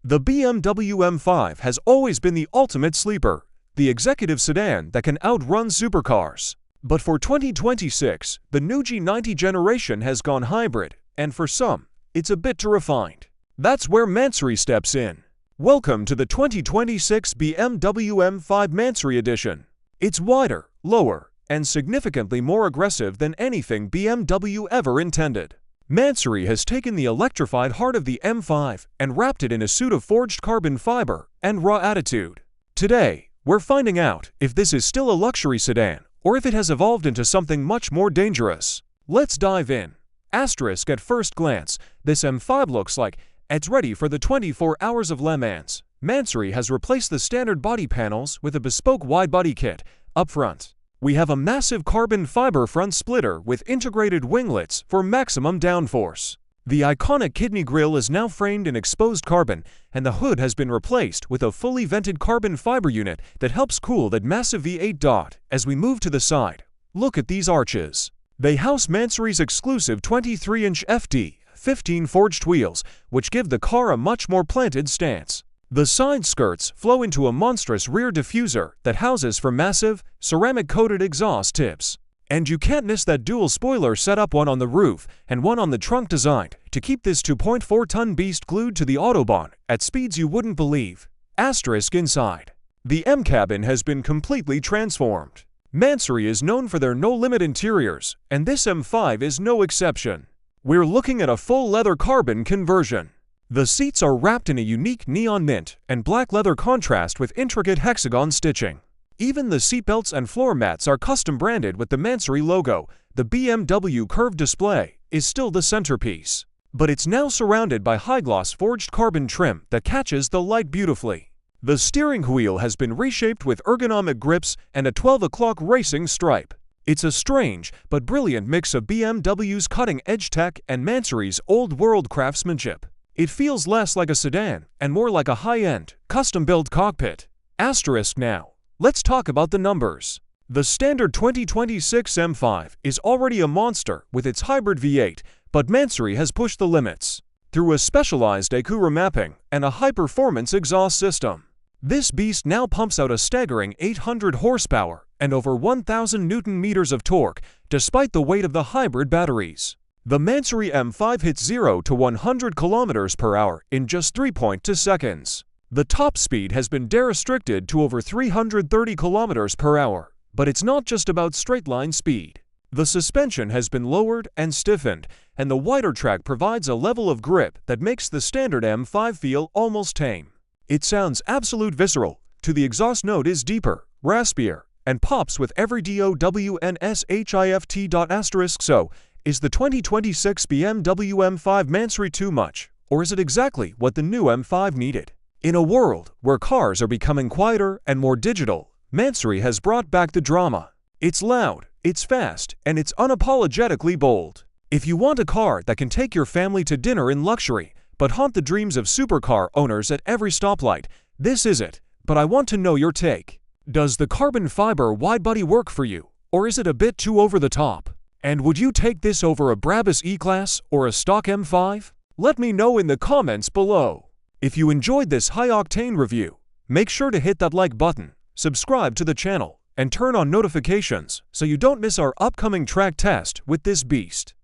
The BMW M5 has always been the ultimate sleeper, the executive sedan that can outrun supercars. But for 2026, the new G90 generation has gone hybrid, and for some, it's a bit too refined. That's where Mansory steps in. Welcome to the 2026 BMW M5 Mansory edition. It's wider, lower, and significantly more aggressive than anything BMW ever intended. Mansory has taken the electrified heart of the M5 and wrapped it in a suit of forged carbon fiber and raw attitude. Today, we're finding out if this is still a luxury sedan or if it has evolved into something much more dangerous. Let's dive in. Asterisk at first glance, this M5 looks like it's ready for the 24 hours of Le Mans. Mansory has replaced the standard body panels with a bespoke wide-body kit. Up front, we have a massive carbon fiber front splitter with integrated winglets for maximum downforce. The iconic kidney grille is now framed in exposed carbon, and the hood has been replaced with a fully vented carbon fiber unit that helps cool that massive V8. As we move to the side, look at these arches. They house Mansory's exclusive 23-inch FD15 forged wheels, which give the car a much more planted stance. The side skirts flow into a monstrous rear diffuser that houses for massive, ceramic-coated exhaust tips. And you can't miss that dual spoiler setup, one on the roof and one on the trunk, designed to keep this 2.4-ton beast glued to the Autobahn at speeds you wouldn't believe. Asterisk inside, the M cabin has been completely transformed. Mansory is known for their no-limit interiors, and this M5 is no exception. We're looking at a full leather carbon conversion. The seats are wrapped in a unique neon mint and black leather contrast with intricate hexagon stitching. Even the seatbelts and floor mats are custom branded with the Mansory logo. The BMW curved display is still the centerpiece, but it's now surrounded by high-gloss forged carbon trim that catches the light beautifully. The steering wheel has been reshaped with ergonomic grips and a 12 o'clock racing stripe. It's a strange but brilliant mix of BMW's cutting-edge tech and Mansory's old-world craftsmanship. It feels less like a sedan and more like a high-end, custom-built cockpit. Asterisk now, let's talk about the numbers. The standard 2026 M5 is already a monster with its hybrid V8, but Mansory has pushed the limits through a specialized Acura mapping and a high-performance exhaust system. This beast now pumps out a staggering 800 horsepower and over 1,000 Newton-meters of torque, despite the weight of the hybrid batteries. The Mansory M5 hits 0 to 100 km per hour in just 3.2 seconds. The top speed has been restricted to over 330 km per hour, but it's not just about straight-line speed. The suspension has been lowered and stiffened, and the wider track provides a level of grip that makes the standard M5 feel almost tame. It sounds absolute visceral. To the exhaust note is deeper, raspier, and pops with every DOWNSHIFT. So, is the 2026 BMW M5 Mansory too much, or is it exactly what the new M5 needed? In a world where cars are becoming quieter and more digital, Mansory has brought back the drama. It's loud, it's fast, and it's unapologetically bold. If you want a car that can take your family to dinner in luxury, but haunt the dreams of supercar owners at every stoplight, this is it. But I want to know your take. Does the carbon fiber widebody work for you, or is it a bit too over the top? And would you take this over a Brabus E-Class or a stock M5? Let me know in the comments below. If you enjoyed this high-octane review, make sure to hit that like button, subscribe to the channel, and turn on notifications so you don't miss our upcoming track test with this beast.